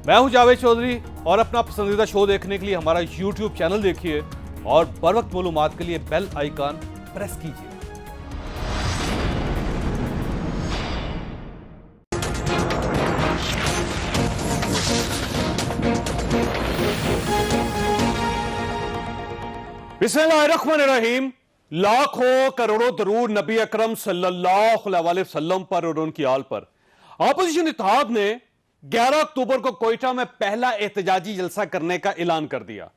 मैं हूं जावेद चौधरी और अपना पसंदीदा शो देखने के लिए हमारा YouTube चैनल देखिए और बर वक्त मालूमात के लिए बेल आइकन प्रेस कीजिए। बिस्मिल्लाहिर्रहमानिर्रहीम। लाखों करोड़ों दरूद नबी अकरम सल्लल्लाहु अलैहि वसल्लम पर और उनकी आल पर। अपोजिशन इत्तेहाद ने 11 अक्टूबर को कोयटा में पहला एहतजाजी जलसा करने का ऐलान कर दिया।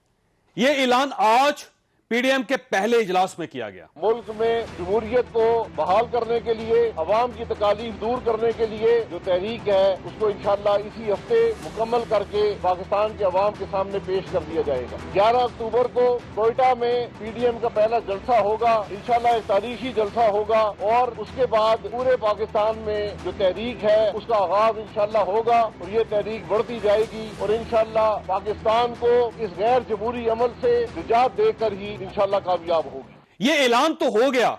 यह ऐलान आज पीडीएम के पहले इजलास में किया गया। मुल्क में जमहूरियत को बहाल करने के लिए, अवाम की तकालीफ दूर करने के लिए जो तहरीक है उसको इंशाअल्लाह इसी हफ्ते मुकम्मल करके पाकिस्तान के अवाम के सामने पेश कर दिया जाएगा। 11 अक्टूबर को कोयटा में पीडीएम का पहला जलसा होगा। इंशाअल्लाह एक तारीखी जलसा होगा और उसके बाद पूरे पाकिस्तान में जो तहरीक है उसका आगाज इंशाअल्लाह होगा और ये तहरीक बढ़ती जाएगी और इंशाअल्लाह पाकिस्तान को इस गैर जमहूरी अमल से निजात देकर ही इंशाअल्लाह कामयाब होगी। यह ऐलान तो हो गया,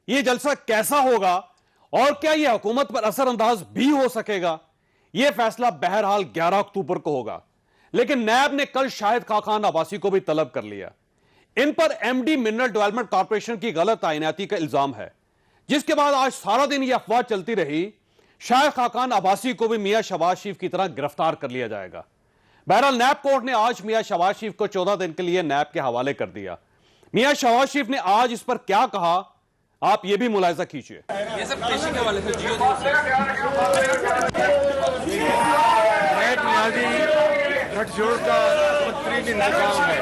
यह जलसा कैसा होगा और क्या यह हुकूमत पर असरअंदाज भी हो सकेगा, यह फैसला बहरहाल 11 अक्टूबर को होगा। लेकिन नैब ने कल शाहिद खाकान अब्बासी को भी तलब कर लिया। इन पर एमडी मिनरल डेवलपमेंट कॉर्पोरेशन की गलत तैनाती का इल्जाम है, जिसके बाद आज सारा दिन यह अफवाह चलती रही शाहिद खाकान अब्बासी को भी मियां शहबाज शरीफ की तरह गिरफ्तार कर लिया जाएगा। बहरहाल नैब कोर्ट ने आज मियां शहबाज शरीफ को 14 दिन के लिए नैब के हवाले कर दिया। मियां शहबाज शरीफ ने आज इस पर क्या कहा, आप ये भी मुलाहिजा कीजिए। ये सब पेशी के हवाले से जियो गठजोड़ का निजाम है,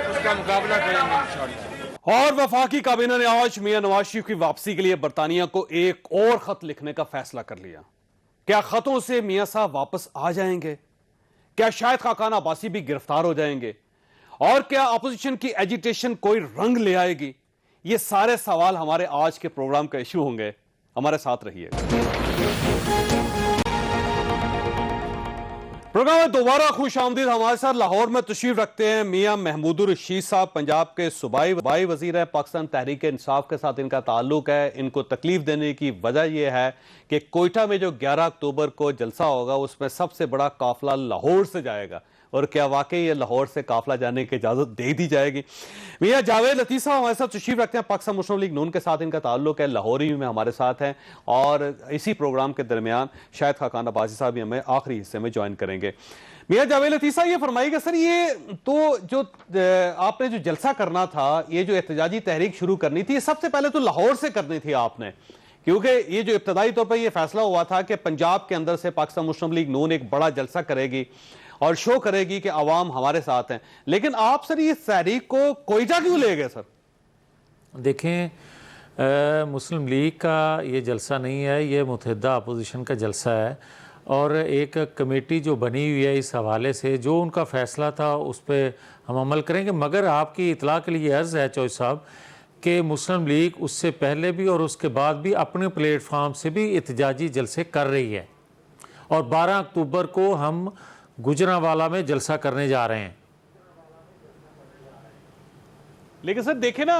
उसका मुकाबला करेंगे इंशाअल्लाह। और वफाकी काबीना ने आज मियां नवाज शरीफ की वापसी के लिए बरतानिया को एक और खत लिखने का फैसला कर लिया। क्या खतों से मियां साहब वापस आ जाएंगे? क्या शाहिद खाकान अब्बासी भी गिरफ्तार हो जाएंगे? और क्या अपोजिशन की एजिटेशन कोई रंग ले आएगी? ये सारे सवाल हमारे आज के प्रोग्राम का इशू होंगे। हमारे साथ रहिए। प्रोग्राम में दोबारा खुश आमदीद। हमारे साथ लाहौर में तशरीफ रखते हैं मियां महमूदुर रशीद साहब, पंजाब के सूबाई वजीर है। पाकिस्तान तहरीक इंसाफ के साथ इनका ताल्लुक है। इनको तकलीफ देने की वजह यह है कि कोयटा में जो 11 अक्टूबर को जलसा होगा उसमें सबसे बड़ा काफिला लाहौर से जाएगा। और क्या वाकई ये लाहौर से काफिला जाने की इजाजत दे दी जाएगी? मियां जावेद लतीफ साहब हमारे साथ तशरीफ रखते हैं। पाकिस्तान मुस्लिम लीग नून के साथ इनका ताल्लुक है, लाहौरी में हमारे साथ हैं। और इसी प्रोग्राम के दरमियान शाहिद खाकान अब्बासी साहब भी हमें आखिरी हिस्से में ज्वाइन करेंगे। मियां जावेद लतीफ साहब ये फरमाइएगा सर, ये तो जो आपने जो जलसा करना था, ये जो एहतजाजी तहरीक शुरू करनी थी, ये सबसे पहले तो लाहौर से करनी थी आपने, क्योंकि ये जो इब्तदाई तौर पर यह फैसला हुआ था कि पंजाब के अंदर से पाकिस्तान मुस्लिम लीग नून एक बड़ा जलसा करेगी और शो करेगी कि अवाम हमारे साथ हैं। लेकिन आप सर ये तहरीक को कोयटा क्यों ले गए सर? देखें, मुस्लिम लीग का ये जलसा नहीं है, ये मुतहदा अपोजिशन का जलसा है। और एक कमेटी जो बनी हुई है इस हवाले से जो उनका फ़ैसला था उस पर हम अमल करेंगे। मगर आपकी इतला के लिए अर्ज़ है चौधरी साहब कि मुस्लिम लीग उससे पहले भी और उसके बाद भी अपने प्लेटफार्म से भी एहतजाजी जलसे कर रही है। और 12 अक्टूबर को हम गुजरांवाला में जलसा करने जा रहे हैं। लेकिन सर देखे ना,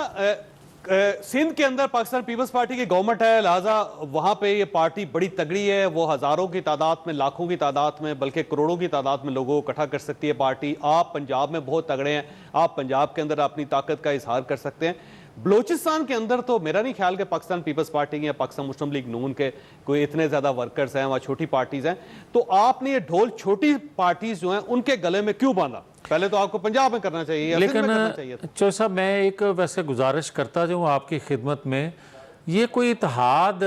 सिंध के अंदर पाकिस्तान पीपल्स पार्टी की गवर्नमेंट है, लिहाजा वहां पे ये पार्टी बड़ी तगड़ी है। वो हजारों की तादाद में, लाखों की तादाद में, बल्कि करोड़ों की तादाद में लोगों को इकट्ठा कर सकती है पार्टी। आप पंजाब में बहुत तगड़े हैं, आप पंजाब के अंदर अपनी ताकत का इजहार कर सकते हैं। बलोचिस्तान के अंदर तो मेरा नहीं ख्याल कि पाकिस्तान पीपल्स पार्टी या पाकिस्तान मुस्लिम लीग नून के कोई इतने ज्यादा वर्कर्स हैं, वहां छोटी पार्टीज हैं। तो आपने ये ढोल छोटी पार्टीज जो हैं उनके गले में क्यों बांधा? पहले तो आपको पंजाब में करना चाहिए। लेकिन चौधरी साहब मैं एक वैसे गुजारिश करता जाऊँ आपकी खिदमत में, ये कोई इत्तेहाद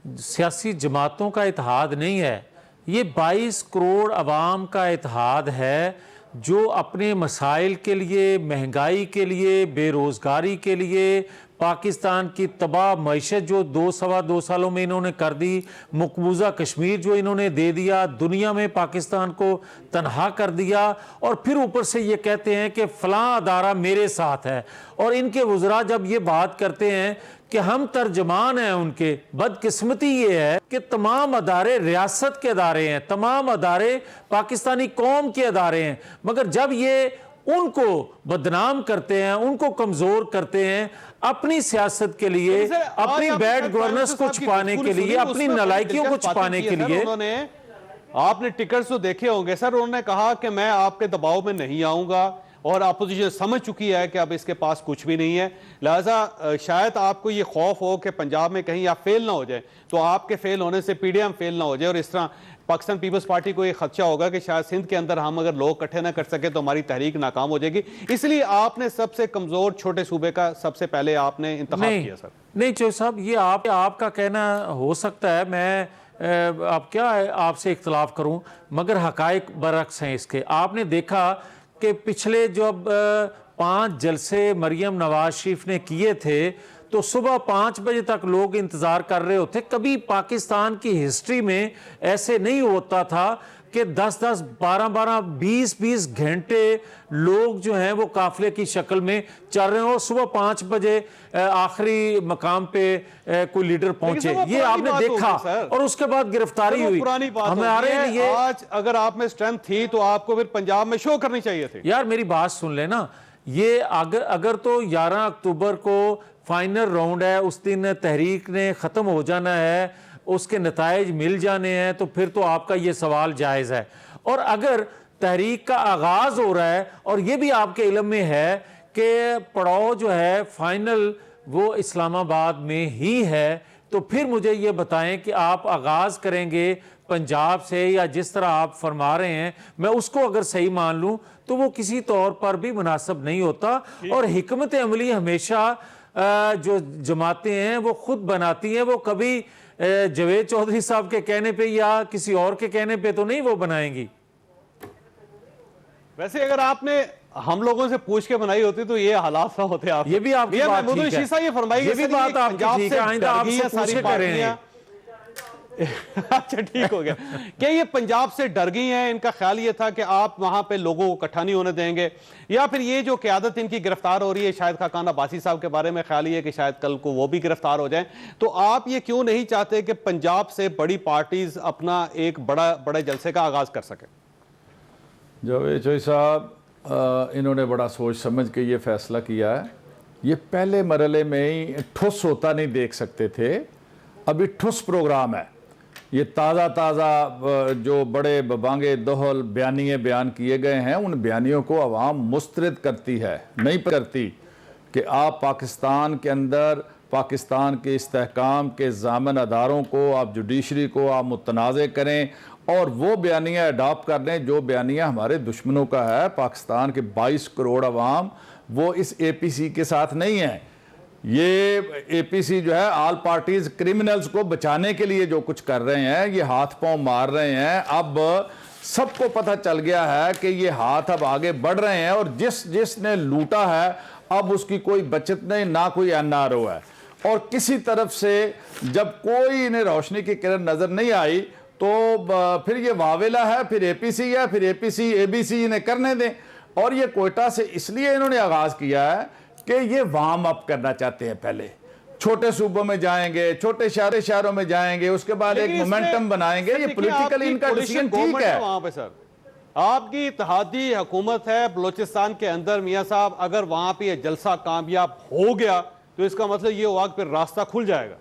सियासी जमातों का इत्तेहाद नहीं है, ये 22 करोड़ अवाम का इत्तेहाद है जो अपने मसाइल के लिए, महंगाई के लिए, बेरोज़गारी के लिए, पाकिस्तान की तबाह मईशत जो 2 सालों में इन्होंने कर दी, मकबूजा कश्मीर जो इन्होंने दे दिया, दुनिया में पाकिस्तान को तनहा कर दिया, और फिर ऊपर से ये कहते हैं कि फ़लाँ अदारा मेरे साथ है। और इनके वज़रा जब ये बात करते हैं कि हम तर्जमान हैं उनके, बदकिस्मती ये है कि तमाम अदारे रियासत के अदारे हैं, तमाम अदारे पाकिस्तानी कौम के अदारे हैं, मगर जब ये उनको बदनाम करते हैं, उनको कमज़ोर करते हैं अपनी सियासत के लिए, अपनी बैड गवर्नेंस को छुपाने के लिए, अपनी नालायकियों को छुपाने के लिए, आपने टिकट्स तो देखे होंगे सर, उन्होंने कहा कि मैं आपके दबाव में नहीं आऊंगा और अपोजिशन समझ चुकी है कि अब इसके पास कुछ भी नहीं है, लिहाजा शायद आपको ये खौफ हो कि पंजाब में कहीं आप फेल ना हो जाए, तो आपके फेल होने से पीडीएम फेल ना हो जाए और इस तरह पाकिस्तान पीपल्स पार्टी को ये खदशा होगा कि शायद सिंध के अंदर हम अगर लोग इकट्ठे ना कर सके तो हमारी तहरीक नाकाम हो जाएगी, इसलिए आपने सबसे कमजोर छोटे सूबे का सबसे पहले आपने इंतखाब किया सर। नहीं चौधरी साहब, ये आपका कहना हो सकता है, मैं आप क्या आपसे इख्तलाफ करूं, मगर हकायक बरक्स हैं इसके। आपने देखा कि पिछले जब 5 जलसे मरियम नवाज शरीफ ने किए थे तो सुबह 5 बजे तक लोग इंतज़ार कर रहे होते। कभी पाकिस्तान की हिस्ट्री में ऐसे नहीं होता था कि 10-10, 12-12, 20-20 घंटे लोग जो हैं वो काफिले की शक्ल में चल रहे हैं और सुबह 5 बजे आखिरी मकाम पे कोई लीडर पहुंचे, ये आपने देखा और उसके बाद गिरफ्तारी हुई। पुरानी बात हमारे लिए आज अगर आप में स्ट्रेंथ थी तो आपको फिर पंजाब में शो करनी चाहिए थी। यार मेरी बात सुन लेना, ये अगर तो 11 अक्टूबर को फाइनल राउंड है, उस दिन तहरीक ने ख़त्म हो जाना है, उसके नताइज मिल जाने हैं, तो फिर तो आपका ये सवाल जायज़ है। और अगर तहरीक का आगाज़ हो रहा है और ये भी आपके इल्म में है कि पड़ाव जो है फाइनल वो इस्लामाबाद में ही है, तो फिर मुझे ये बताएं कि आप आगाज़ करेंगे पंजाब से या जिस तरह आप फरमा रहे हैं, मैं उसको अगर सही मान लूँ तो वो किसी तौर पर भी मुनासिब नहीं होता। और हिकमत अमली हमेशा जो जमातें हैं वो खुद बनाती हैं, वो कभी जवेद चौधरी साहब के कहने पे या किसी और के कहने पे तो नहीं वो बनाएंगी। वैसे अगर आपने हम लोगों से पूछ के बनाई होती तो ये हालात ना होते। आप ये भी आपकी बात ठीक है, ये फरमाइए, ये भी बात आपकी ठीक है, आइंदा आपसे पूछे करें। अच्छा ठीक हो गया। क्या ये पंजाब से डर गई हैं? इनका ख्याल ये था कि आप वहां पे लोगों को इकट्ठा नहीं होने देंगे, या फिर ये जो क़यादत इनकी गिरफ्तार हो रही है, शायद खाकान अब्बासी साहब के बारे में ख्याल ये कि शायद कल को वो भी गिरफ्तार हो जाएं, तो आप ये क्यों नहीं चाहते कि पंजाब से बड़ी पार्टीज अपना एक बड़े जलसे का आगाज कर सके? जावेद चौधरी साहब इन्होंने बड़ा सोच समझ के ये फैसला किया है। ये पहले मरहले में ही ठुस होता नहीं देख सकते थे, अभी ठुस प्रोग्राम है। ये ताज़ा जो बड़े बबांगे दोहल बयानिए बयान किए गए हैं, उन बयानियों को अवाम मुस्तरद करती है, नहीं करती कि आप पाकिस्तान के अंदर पाकिस्तान के इस्तेहकाम के ज़ामन अदारों को, आप जुडिशरी को आप मुतनाज़ करें और वो बयानिया अडॉप्ट कर लें जो बयानिया हमारे दुश्मनों का है। पाकिस्तान के 22 करोड़ अवाम वो इस APC के साथ नहीं है। ये APC जो है ऑल पार्टीज क्रिमिनल्स को बचाने के लिए जो कुछ कर रहे हैं, ये हाथ पांव मार रहे हैं। अब सबको पता चल गया है कि ये हाथ अब आगे बढ़ रहे हैं और जिसने लूटा है अब उसकी कोई बचत नहीं, ना कोई NRO है। और किसी तरफ से जब कोई इन्हें रोशनी की किरण नजर नहीं आई तो फिर ये वावेला है, फिर APC है, फिर APC ABC इन्हें करने दें। और ये कोयटा से इसलिए इन्होंने आगाज किया है कि ये वार्म अप करना चाहते हैं। पहले छोटे सूबों में जाएंगे, छोटे शहरों में जाएंगे, उसके बाद एक मोमेंटम बनाएंगे। ये पॉलिटिकली इनका डिसीजन ठीक है। वहां पे सर आपकी इत्तेहादी हुकूमत है बलोचिस्तान के अंदर, मियां साहब, अगर वहां पे ये जलसा कामयाब हो गया तो इसका मतलब ये हुआ कि फिर रास्ता खुल जाएगा।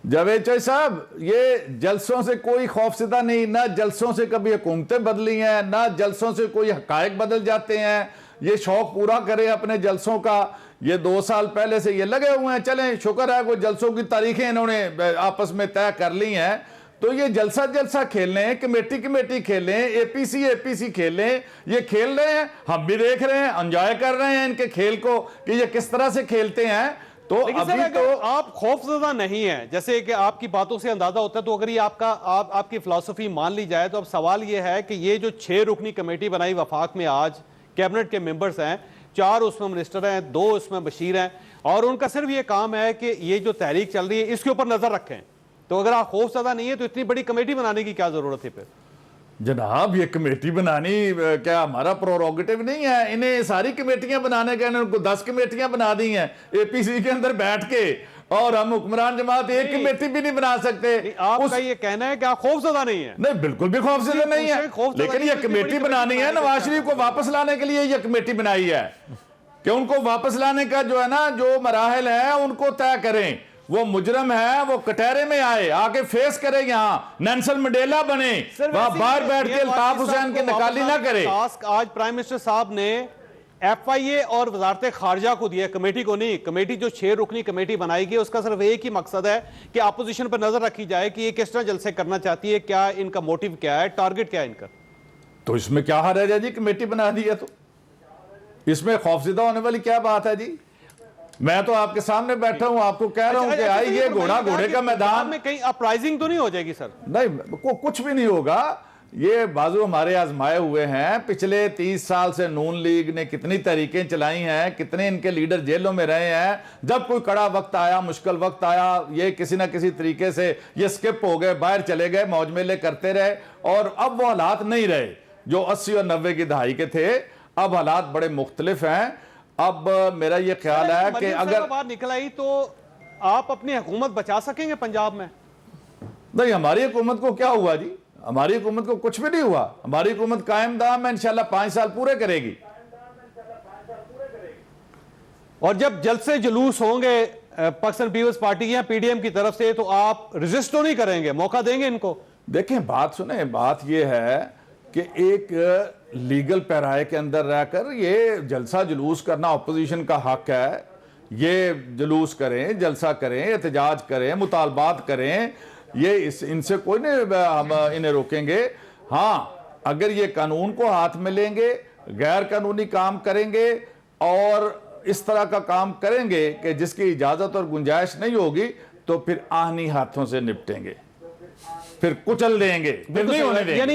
जावेद चौधरी साहब, ये जलसों से कोई खौफजदा नहीं, ना जलसों से कभी हुकूमतें बदली हैं, ना जलसों से कोई हकायक बदल जाते हैं। ये शौक पूरा करें अपने जलसों का। ये 2 साल पहले से ये लगे हुए हैं, चलें शुक्र है कोई जलसों की तारीखें इन्होंने आपस में तय कर ली हैं। तो ये जलसा खेलें, कमेटी खेलें, APC खेलें, ये खेल रहे हैं, हम भी देख रहे हैं, एंजॉय कर रहे हैं इनके खेल को कि ये किस तरह से खेलते हैं। तो अभी तो आप खौफजदा नहीं है, जैसे कि आपकी बातों से अंदाजा होता है, तो अगर ये आपकी फिलॉसफी मान ली जाए तो अब सवाल ये है कि ये जो 6 रुकनी कमेटी बनाई वफाक में, आज कैबिनेट के मेंबर्स हैं, 4 उसमें मिनिस्टर हैं, 2 उसमें बशीर हैं, और उनका सिर्फ ये काम है कि ये जो तहरीक चल रही है इसके ऊपर नजर रखें। तो अगर आप खौफजदा नहीं है तो इतनी बड़ी कमेटी बनाने की क्या जरूरत है? फिर जनाब ये कमेटी बनानी क्या हमारा प्रोरोगेटिव नहीं है? इन्हें सारी कमेटियां बनाने का, इन्होंने 10 कमेटियां बना दी हैं APC के अंदर बैठ के, और हम हुक्मरान जमात एक कमेटी भी नहीं बना सकते। आपका ये कहना है कि आप खौफजदा नहीं है? नहीं, बिल्कुल भी खौफजदा नहीं है, लेकिन ये कमेटी बनानी है। नवाज शरीफ को वापस लाने के लिए ये कमेटी बनाई है कि उनको वापस लाने का जो है ना, जो मराहल है उनको तय करें। वो मुजरम है, वो कटहरे में आए, आके फेस करे, यहाँ नेल्सन मंडेला बने, वहां बाहर बैठ के अल्ताफ हुसैन की नकाली ना करे। टास्क आज प्राइम मिनिस्टर साहब ने FIA और वजारत खारजा को दिया, कमेटी को नहीं। कमेटी जो 6 रुकनी कमेटी बनाएगी उसका सिर्फ एक ही मकसद है कि अपोजिशन पर नजर रखी जाए कि ये किस तरह जलसे करना चाहती है, क्या इनका मोटिव क्या है, टारगेट क्या है इनका। तो इसमें क्या हर्ज है जी, कमेटी बना दी है तो इसमें खौफजदा होने वाली क्या बात है जी? मैं तो आपके सामने बैठा हूं, आपको कह रहा हूं कि आइए, घोड़ा घोड़े का मैदान में कहीं अपराइजिंग तो नहीं हो जाएगी सर? नहीं, कुछ भी नहीं होगा। ये बाजू हमारे आजमाए हुए हैं। पिछले 30 साल से नून लीग ने कितनी तरीकें चलाई हैं, कितने इनके लीडर जेलों में रहे हैं। जब कोई कड़ा वक्त आया, मुश्किल वक्त आया, ये किसी ना किसी तरीके से ये स्किप हो गए, बाहर चले गए, मौज मेले करते रहे। और अब वो हालात नहीं रहे जो 80 और 90 की दहाई के थे। अब हालात बड़े मुख्तलिफ हैं। अब मेरा ये ख्याल है कि अगर बाहर निकल आई तो आप अपनी हुकूमत बचा सकेंगे पंजाब में? नहीं, हमारी हुकूमत को क्या हुआ जी? हमारी हुकूमत को कुछ भी नहीं हुआ। हमारी हुकूमत कायम दाम है, इंशाल्लाह 5 साल पूरे करेगी। और जब जलसे जुलूस होंगे पाकिस्तान पीपल्स पार्टी या PDM की तरफ से, तो आप रेजिस्ट तो नहीं करेंगे, मौका देंगे इनको? देखें, बात सुने, बात यह है कि एक लीगल पैराए के अंदर रहकर ये जलसा जुलूस करना अपोजिशन का हक है। ये जुलूस करें, जलसा करें, एहतजाज करें, मुतालबात करें, ये इनसे कोई नहीं हम इन्हें रोकेंगे। हाँ, अगर ये कानून को हाथ में लेंगे, गैर कानूनी काम करेंगे और इस तरह का काम करेंगे कि जिसकी इजाजत और गुंजाइश नहीं होगी, तो फिर आहनी हाथों से निपटेंगे, फिर कुचल देंगे, फिर नहीं होने देंगे। यानी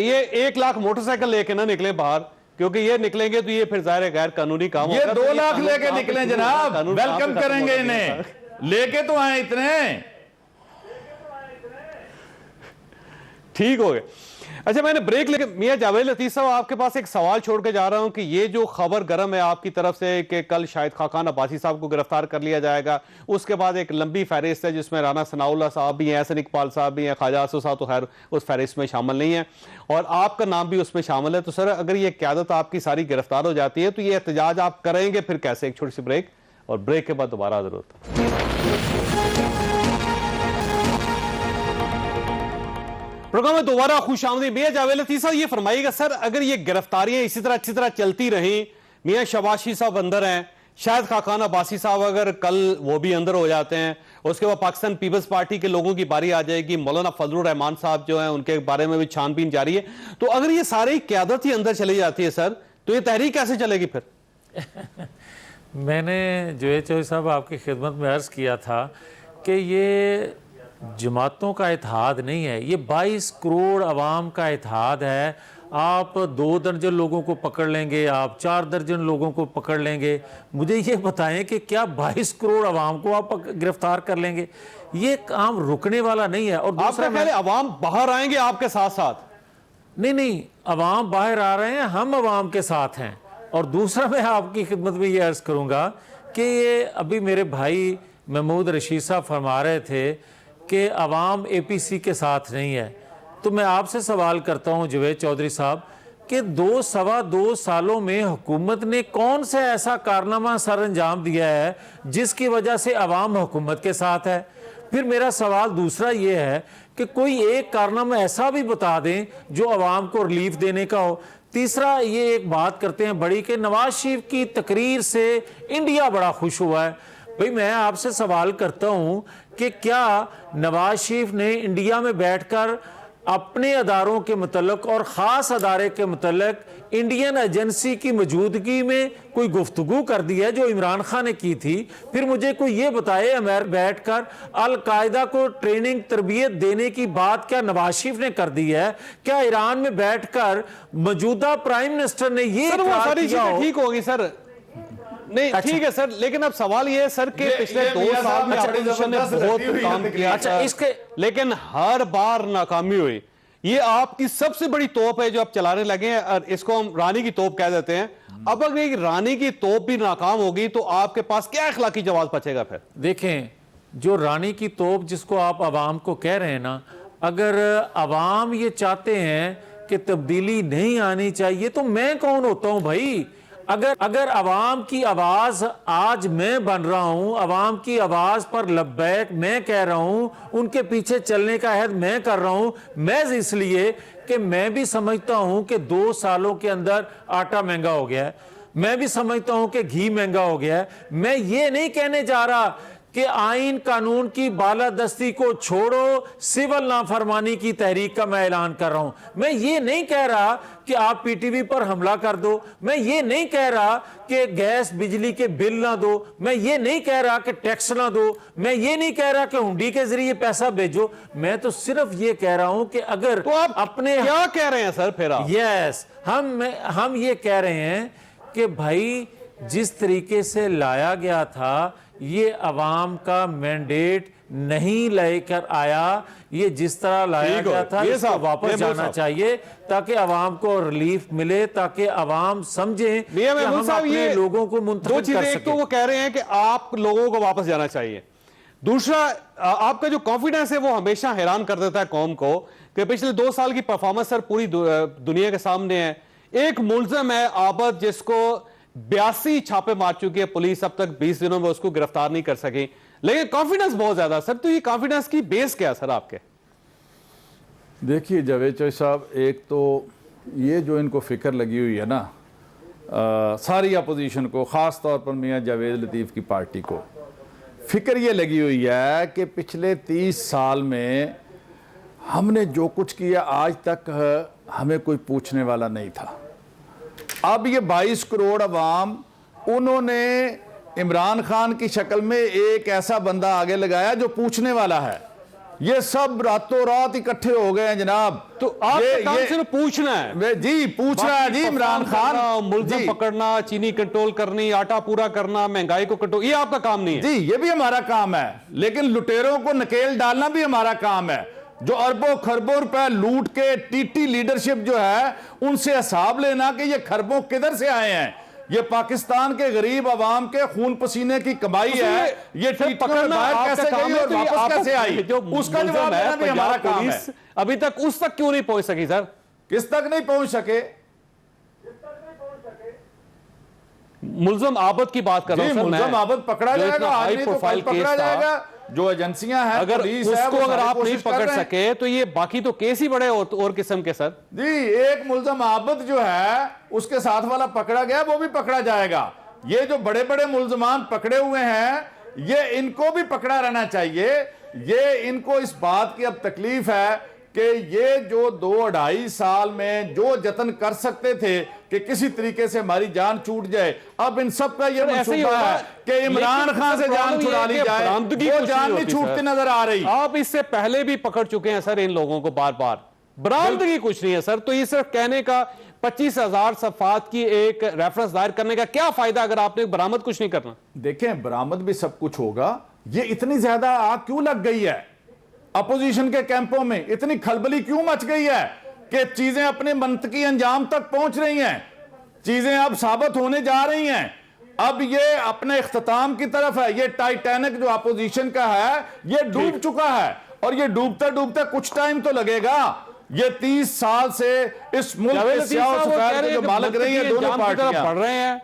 ये 1 लाख मोटरसाइकिल लेके ना निकले बाहर, क्योंकि ये निकलेंगे तो ये फिर जाहिर है गैर कानूनी काम ये होगा। 2 तो लाख लेके निकले जनाब, वेलकम करेंगे होगा। इन्हें, लेके तो आए इतने। ठीक हो गए। अच्छा, मैंने ब्रेक लेके मियां जावेद लतीफ साहब आपके पास एक सवाल छोड़ के जा रहा हूं कि ये जो खबर गर्म है आपकी तरफ से कि कल शाहिद खाकान अब्बासी साहब को गिरफ्तार कर लिया जाएगा, उसके बाद एक लंबी फहरिस्त है जिसमें राना सनाउल्लाह साहब भी हैं, एहसन इकबाल साहब भी हैं, ख्वाजा आसफ साहब तो खैर उस फहरिस्त में शामिल नहीं है, और आपका नाम भी उसमें शामिल है। तो सर, अगर ये क़यादत आपकी सारी गिरफ्तार हो जाती है तो ये एहतजाज आप करेंगे फिर कैसे? एक छोटी सी ब्रेक, और ब्रेक के बाद दोबारा जरूरत। प्रोग्राम में दोबारा खुश आमदीद। मियां जावेद लतीफ साहब, ये फरमाइएगा सर, अगर ये गिरफ्तारियां इसी तरह अच्छी तरह चलती रहीं, मियां शबाशी साहब अंदर हैं, शायद खाकान अब्बासी साहब अगर कल वो भी अंदर हो जाते हैं, उसके बाद पाकिस्तान पीपल्स पार्टी के लोगों की बारी आ जाएगी, मौलाना फजलुर रहमान साहब जो हैं उनके बारे में भी छानबीन जारी है, तो अगर ये सारी क़यादत ही अंदर चली जाती है सर, तो ये तहरीक कैसे चलेगी फिर? मैंने जो साहब आपकी खिदमत में अर्ज़ किया था कि ये जमातों का इत्तेहाद नहीं है, ये 22 करोड़ अवाम का इत्तेहाद है। आप 2 दर्जन लोगों को पकड़ लेंगे, आप 4 दर्जन लोगों को पकड़ लेंगे, मुझे ये बताएं कि क्या 22 करोड़ अवाम को आप गिरफ्तार कर लेंगे? ये काम रुकने वाला नहीं है। और दूसरा, पहले अवाम बाहर आएंगे आपके साथ साथ? नहीं, अवाम बाहर आ रहे हैं, हम अवाम के साथ हैं। और दूसरा, मैं आपकी खिदमत में ये अर्ज़ करूँगा कि ये अभी मेरे भाई महमूद रशीद साहब फरमा रहे थे कि अवाम APC के साथ नहीं है, तो मैं आपसे सवाल करता हूं जावेद चौधरी साहब कि 2-2.25 सालों में हुकूमत ने कौन सा ऐसा कारनामा सर अंजाम दिया है जिसकी वजह से अवाम हुकूमत के साथ है? फिर मेरा सवाल दूसरा ये है कि कोई एक कारनामा ऐसा भी बता दें जो अवाम को रिलीफ देने का हो। तीसरा, ये एक बात करते हैं बड़ी कि नवाज शरीफ की तकरीर से इंडिया बड़ा खुश हुआ है। भाई, मैं आपसे सवाल करता हूं कि क्या नवाज शरीफ ने इंडिया में बैठकर अपने अदारों के मुतल्लिक और ख़ास अदारे के मुतल्लिक इंडियन एजेंसी की मौजूदगी में कोई गुफ्तगू कर दी है जो इमरान खान ने की थी? फिर मुझे कोई ये बताए, अमेरिका बैठकर अलकायदा को ट्रेनिंग तरबियत देने की बात क्या नवाज शरीफ ने कर दी है? क्या ईरान में बैठकर मौजूदा प्राइम मिनिस्टर ने ये सारी चीजें ठीक होगी सर? नहीं, ठीक है सर, लेकिन अब सवाल ये है सर कि पिछले 2 साल में अपोजिशन ने बहुत काम किया। अच्छा, इसके लेकिन हर बार नाकामी हुई। ये आपकी सबसे बड़ी तोप है जो आप चलाने लगे हैं, और इसको हम रानी की तोप कह देते हैं। अब अगर एक रानी की तोप भी नाकाम होगी तो आपके पास क्या अखलाकी जवाब बचेगा फिर? देखें, जो रानी की तोप जिसको आप अवाम को कह रहे हैं ना, अगर अवाम ये चाहते हैं कि तब्दीली नहीं आनी चाहिए तो मैं कौन होता हूं भाई? अगर अवाम की आवाज आज मैं बन रहा हूं, अवाम की आवाज पर लब्बैक मैं कह रहा हूं, उनके पीछे चलने का अहद मैं कर रहा हूं, महज इसलिए कि मैं भी समझता हूं कि 2 सालों के अंदर आटा महंगा हो गया है, मैं भी समझता हूं कि घी महंगा हो गया है। मैं ये नहीं कहने जा रहा कि आइन कानून की बालादस्ती को छोड़ो, सिविल नाफरमानी की तहरीक का मैं ऐलान कर रहा हूं। मैं ये नहीं कह रहा कि आप पीटीवी पर हमला कर दो, मैं ये नहीं कह रहा कि गैस बिजली के बिल ना दो, मैं ये नहीं कह रहा कि टैक्स ना दो, मैं ये नहीं कह रहा कि हुंडी के जरिए पैसा भेजो। मैं तो सिर्फ ये कह रहा हूं कि अगर तो आप अपने क्या कह रहे हैं सर फिर आप? यस, हम ये कह रहे हैं कि भाई जिस तरीके से लाया गया था, ये अवाम का मैंडेट नहीं लेकर आया, ये जिस तरह लाया गया था इसको वापस जाना चाहिए ताकि अवाम को रिलीफ मिले, ताकि अवाम समझे कि हम अपने लोगों को मुंतखब कर सकें। एक तो वो कह रहे हैं कि आप लोगों को वापस जाना चाहिए, दूसरा आपका जो कॉन्फिडेंस है वो हमेशा हैरान कर देता है कौम को कि पिछले 2 साल की परफॉर्मेंस सर पूरी दुनिया के सामने है। एक मुलजम है आबद जिसको 82 छापे मार चुकी है पुलिस, अब तक 20 दिनों में उसको गिरफ्तार नहीं कर सकी, लेकिन कॉन्फिडेंस बहुत ज्यादा सर। तो ये कॉन्फिडेंस की बेस क्या है सर आपके? देखिए जावेद चौधरी साहब, एक तो ये जो इनको फिक्र लगी हुई है ना, सारी अपोजिशन को, ख़ास तौर पर मियां जावेद लतीफ़ की पार्टी को फिक्र ये लगी हुई है कि पिछले 30 साल में हमने जो कुछ किया आज तक हमें कोई पूछने वाला नहीं था। अब ये 22 करोड़ अवाम, उन्होंने इमरान खान की शक्ल में एक ऐसा बंदा आगे लगाया जो पूछने वाला है। ये सब रातों रात इकट्ठे हो गए हैं जनाब। तो आपका काम सिर्फ पूछना है जी, पूछना है जी। इमरान खान मुल्ज़िम पकड़ना, चीनी कंट्रोल करनी, आटा पूरा करना, महंगाई को कंट्रोल, ये आपका काम नहीं है जी। ये भी हमारा काम है, लेकिन लुटेरों को नकेल डालना भी हमारा काम है। जो अरबों खरबों रुपए लूट के टीटी लीडरशिप जो है, उनसे हिसाब लेना कि ये खरबों किधर से आए हैं। ये पाकिस्तान के गरीब आवाम के खून पसीने की कमाई है। ये पकड़ना कैसे गई और वापस कैसे आई, उसका जवाब देना भी हमारा काम है। अभी तक उस तक क्यों नहीं पहुंच सकी सर? किस तक नहीं पहुंच सके? मुल्ज़िम आबद की बात कर रहा हूं सर। मुल्ज़िम आबद पकड़ा जाएगा, हाई प्रोफाइल पकड़ा जाएगा। जो एजेंसियां हैं, अगर उसको अगर आप नहीं पकड़ सके सके तो ये बाकी तो केस ही बड़े और किस्म के सर। जी, एक मुल्ज़िम आबद जो है उसके साथ वाला पकड़ा गया, वो भी पकड़ा जाएगा। ये जो बड़े बड़े मुल्ज़िमान पकड़े हुए हैं, ये इनको भी पकड़ा रहना चाहिए। ये इनको इस बात की अब तकलीफ है कि ये जो 2-2.5 साल में जो जतन कर सकते थे कि किसी तरीके से हमारी जान छूट जाए, अब इन सब का ये मंसूबा है कि इमरान खान से जान छुड़ा ली जाए। वो जान नहीं छूटती नजर आ रही। आप इससे पहले भी पकड़ चुके हैं सर इन लोगों को बार बार, बरामदगी कुछ नहीं है सर। तो ये सिर्फ कहने का 25,000 सफ़ात की एक रेफरेंस दायर करने का क्या फायदा अगर आपने बरामद कुछ नहीं करना? देखें, बरामद भी सब कुछ होगा। ये इतनी ज्यादा आग क्यों लग गई है अपोजिशन के कैंपों में, इतनी खलबली क्यों मच गई है कि चीजें अपने मंतकी अंजाम तक पहुंच रही हैं, चीजें अब साबित होने जा रही हैं। अब ये अपने इख्तिताम की तरफ है। ये टाइटैनिक जो अपोजिशन का है, ये डूब चुका है और ये डूबते डूबते कुछ टाइम तो लगेगा। ये 30 साल से इस मुल्क के सियाह सफेद के जो मालिक रही है, दोनों पार्टियां बढ़ रहे हैं।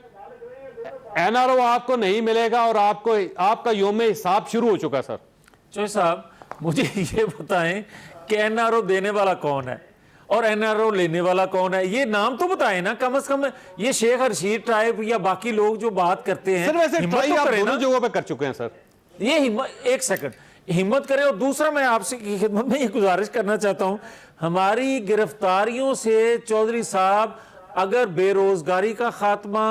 एनआरओ आपको नहीं मिलेगा और आपका योम हिसाब शुरू हो चुका सर। चौधरी साहब, मुझे ये बताएं कि एनआरओ देने वाला कौन है और एनआरओ लेने वाला कौन है? ये नाम तो बताएं ना कम से कम। ये शेख रशीद टाइप या बाकी लोग जो बात करते हैं, सर वैसे ट्राई आप दोनों ना। जगहों पे कर चुके हैं सर। ये एक सेकंड हिम्मत करें। और दूसरा, मैं आपसे की खिदमत में ये गुजारिश करना चाहता हूं, हमारी गिरफ्तारियों से चौधरी साहब, अगर बेरोजगारी का खात्मा,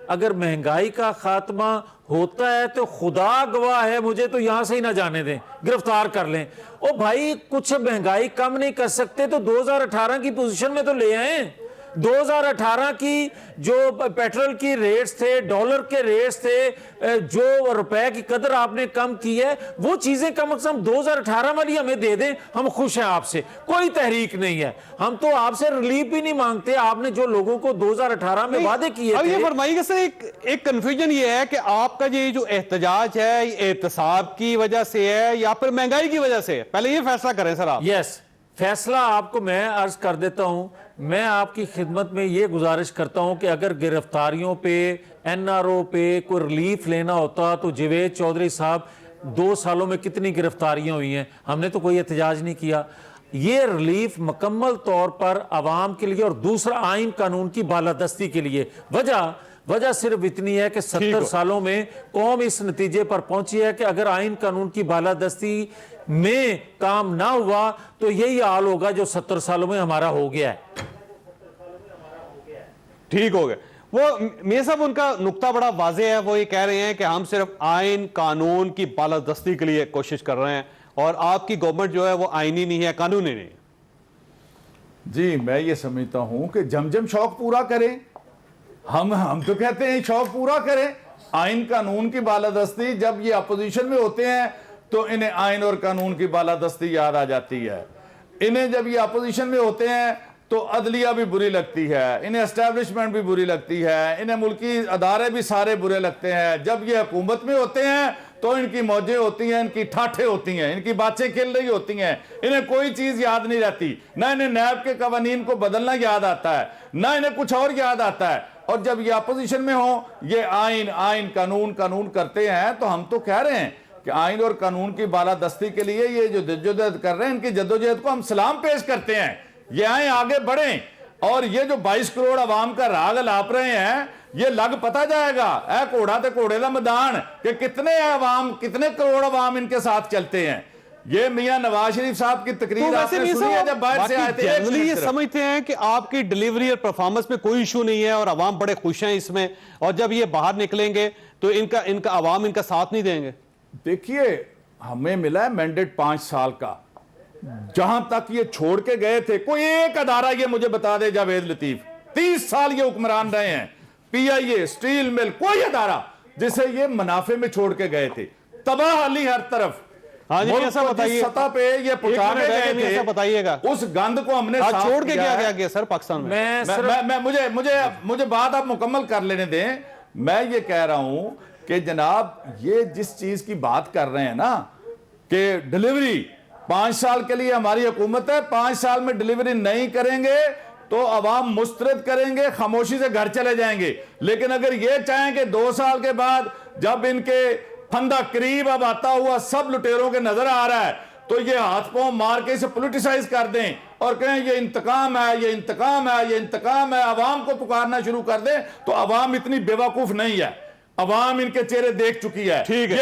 अगर महंगाई का खात्मा होता है तो खुदा गवाह है, मुझे तो यहां से ही ना जाने दें, गिरफ्तार कर लें। ओ भाई, कुछ महंगाई कम नहीं कर सकते तो 2018 की पोजीशन में तो ले आए। 2018 की जो पेट्रोल की रेट्स थे, डॉलर के रेट्स थे, जो रुपए की कदर आपने कम की है, वो चीजें कम से कम 2018 वाली हमें दे दें, हम खुश हैं आपसे। कोई तहरीक नहीं है, हम तो आपसे रिलीफ भी नहीं मांगते। आपने जो लोगों को 2018 में वादे किए अब थे। ये फरमाइएगा सर, एक कंफ्यूजन ये है कि आपका ये जो एहतजाज है, ये एहतसाब की वजह से है या फिर महंगाई की वजह से है? पहले ये फैसला करें सर आप। यस, फैसला आपको मैं अर्ज कर देता हूं। मैं आपकी खिदमत में ये गुजारिश करता हूं कि अगर गिरफ्तारियों पे, एनआरओ पे कोई रिलीफ लेना होता तो जावेद चौधरी साहब 2 सालों में कितनी गिरफ्तारियां हुई हैं, हमने तो कोई एहतजाज नहीं किया। ये रिलीफ मुकम्मल तौर पर आवाम के लिए और दूसरा आइन कानून की बालादस्ती के लिए। वजह सिर्फ इतनी है कि 70 सालों में कौम इस नतीजे पर पहुंची है कि अगर आइन कानून की बालादस्ती में काम ना हुआ तो यही हाल होगा जो 70 सालों में हमारा हो गया है। ठीक हो गया। वो मियां साहब, उनका नुक्ता बड़ा वाज़ेह है। वो ये कह रहे हैं कि हम सिर्फ आइन कानून की बालादस्ती के लिए कोशिश कर रहे हैं और आपकी गवर्नमेंट जो है वो आईनी नहीं है, कानूनी नहीं है। जी, मैं ये समझता हूं कि जमजम शौक पूरा करें। हम तो कहते हैं शौक पूरा करें। आइन कानून की बालादस्ती, जब ये अपोजिशन में होते हैं तो इन्हें आइन और कानून की बालादस्ती याद आ जाती है। इन्हें जब ये अपोजिशन में होते हैं तो अदलिया भी बुरी लगती है, इन्हें एस्टैब्लिशमेंट भी बुरी लगती है, इन्हें मुल्की अदारे भी सारे बुरे लगते हैं। जब ये हुकूमत में होते हैं तो इनकी मौजें होती हैं, इनकी ठाठे होती हैं, इनकी बातें खेल रही होती हैं, इन्हें कोई चीज़ याद नहीं रहती। ना इन्हें नैब के कवानीन को बदलना याद आता है, ना इन्हें कुछ और याद आता है। और जब ये अपोजिशन में हो, ये आइन कानून करते हैं। तो हम तो कह रहे हैं कि आइन और कानून की बालादस्ती के लिए ये जो जद्दोजहद कर रहे हैं, इनकी जद्दोजहद को हम सलाम पेश करते हैं। ये आए, आगे बढ़ें। और ये जो 22 करोड़ आवाम का राग लाप रहे हैं, ये लग पता जाएगा ऐ घोड़ा ते घोड़े का मैदान कि कितने आवाम, कितने करोड़ आवाम इनके साथ चलते हैं। ये मियां नवाज शरीफ साहब की तकरीर आपने सुनी है जब बाहर से आए थे। जनरली ये समझते हैं कि आपकी डिलीवरी और परफॉर्मेंस में कोई इशू नहीं है और आवाम बड़े खुश हैं इसमें, और जब ये बाहर निकलेंगे तो इनका आवाम इनका साथ नहीं देंगे। देखिए, हमें मिला है मैंडेट 5 साल का। जहां तक ये छोड़ के गए थे, कोई एक अदारा ये मुझे बता दे जावेद लतीफ, 30 साल ये हुक्मरान रहे हैं, PIA, स्टील मिल, कोई अदारा जिसे ये मुनाफे में छोड़ के गए थे। तबाही हर तरफ। हाँ जी, ऐसा बताइए, सतह पे ये पहुंचा के गए थे, ऐसा बताइएगा। उस गंद को हमने साफ छोड़ के किया क्या गया सर पाकिस्तान में? मुझे बात आप मुकम्मल कर लेने दें। मैं ये कह रहा हूं कि जनाब, ये जिस चीज की बात कर रहे हैं ना कि डिलीवरी 5 साल के लिए हमारी हुकूमत है, 5 साल में डिलीवरी नहीं करेंगे तो अवाम मुस्तरद करेंगे, खामोशी से घर चले जाएंगे। लेकिन अगर ये चाहें कि 2 साल के बाद जब इनके फंदा करीब अब आता हुआ सब लुटेरों के नजर आ रहा है, तो ये हाथ पांव मार के इसे पॉलिटिसाइज कर दें और कहें ये इंतकाम है, ये इंतकाम है, ये इंतकाम है, अवाम को पुकारना शुरू कर दें, तो अवाम इतनी बेवकूफ नहीं है। अवाम इनके चेहरे देख चुकी है। ठीक है,